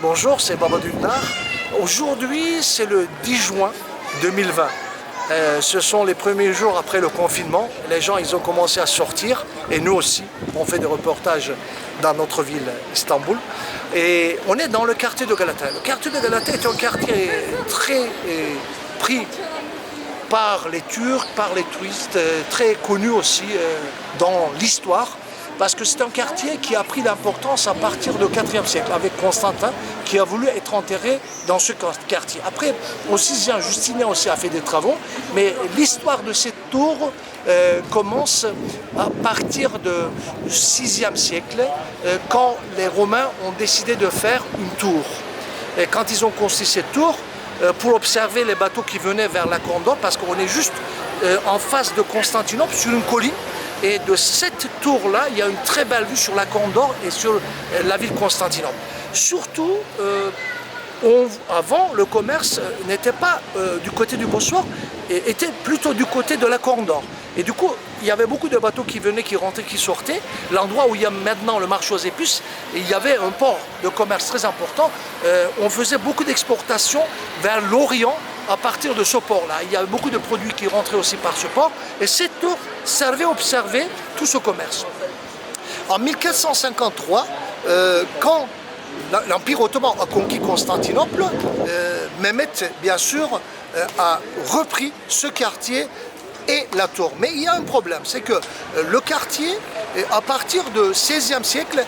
Bonjour, c'est Babadou Nar. Aujourd'hui, c'est le 10 juin 2020. Ce sont les premiers jours après le confinement. Les gens, ils ont commencé à sortir. Et nous aussi, on fait des reportages dans notre ville, Istanbul. Et on est dans le quartier de Galata. Le quartier de Galata est un quartier très pris par les Turcs, par les touristes, très connu aussi dans l'histoire. Parce que c'est un quartier qui a pris l'importance à partir du IVe siècle, avec Constantin, qui a voulu être enterré dans ce quartier. Après, au VIe, Justinien aussi a fait des travaux, mais l'histoire de cette tour commence à partir du VIe siècle, quand les Romains ont décidé de faire une tour. Et quand ils ont construit cette tour, pour observer les bateaux qui venaient vers la Corne, parce qu'on est juste en face de Constantinople, sur une colline. Et de cette tour-là, il y a une très belle vue sur la Corne d'Or et sur la ville de Constantinople. Surtout, avant, le commerce n'était pas du côté du Bosphore, et était plutôt du côté de la Corne d'Or. Et du coup, il y avait beaucoup de bateaux qui venaient, qui rentraient, qui sortaient. L'endroit où il y a maintenant le marché aux épices, il y avait un port de commerce très important. On faisait beaucoup d'exportations vers l'Orient à partir de ce port-là. Il y avait beaucoup de produits qui rentraient aussi par ce port. Et cette tour servait à observer tout ce commerce. En 1453, quand l'Empire ottoman a conquis Constantinople, Mehmet, bien sûr, a repris ce quartier et la tour. Mais il y a un problème, c'est que le quartier, à partir du XVIe siècle,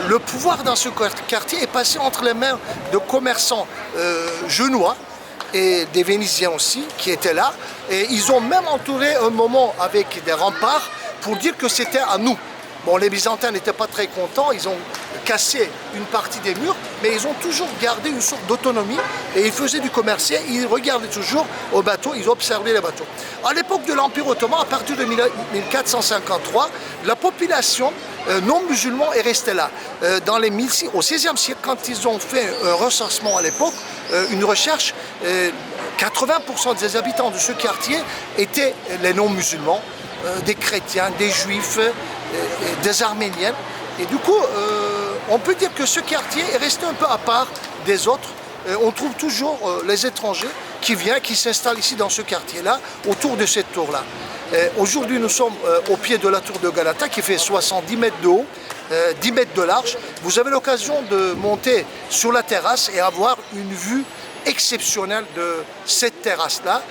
le pouvoir dans ce quartier est passé entre les mains de commerçants genevois et des Vénitiens aussi, qui étaient là. Et ils ont même entouré un moment avec des remparts pour dire que c'était à nous. Bon, les Byzantins n'étaient pas très contents, ils ont cassé une partie des murs, mais ils ont toujours gardé une sorte d'autonomie et ils faisaient du commerce, ils regardaient toujours aux bateaux, ils observaient les bateaux. À l'époque de l'Empire ottoman, à partir de 1453, la population non musulmane est restée là. Au XVIe siècle, quand ils ont fait un recensement à l'époque, une recherche, 80% des habitants de ce quartier étaient les non-musulmans, des chrétiens, des juifs, des arméniens. Et du coup, on peut dire que ce quartier est resté un peu à part des autres. On trouve toujours les étrangers qui viennent, qui s'installent ici dans ce quartier-là, autour de cette tour-là. Aujourd'hui, nous sommes au pied de la tour de Galata qui fait 70 mètres de haut, 10 mètres de large. Vous avez l'occasion de monter sur la terrasse et avoir une vue exceptionnelle de cette terrasse-là.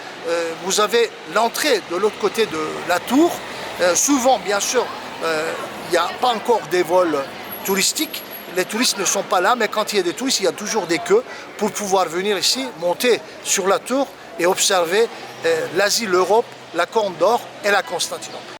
Vous avez l'entrée de l'autre côté de la tour. Souvent, bien sûr, il n'y a pas encore des vols touristiques. Les touristes ne sont pas là, mais quand il y a des touristes, il y a toujours des queues pour pouvoir venir ici, monter sur la tour et observer l'Asie, l'Europe, la Corne d'Or et la Constantinople.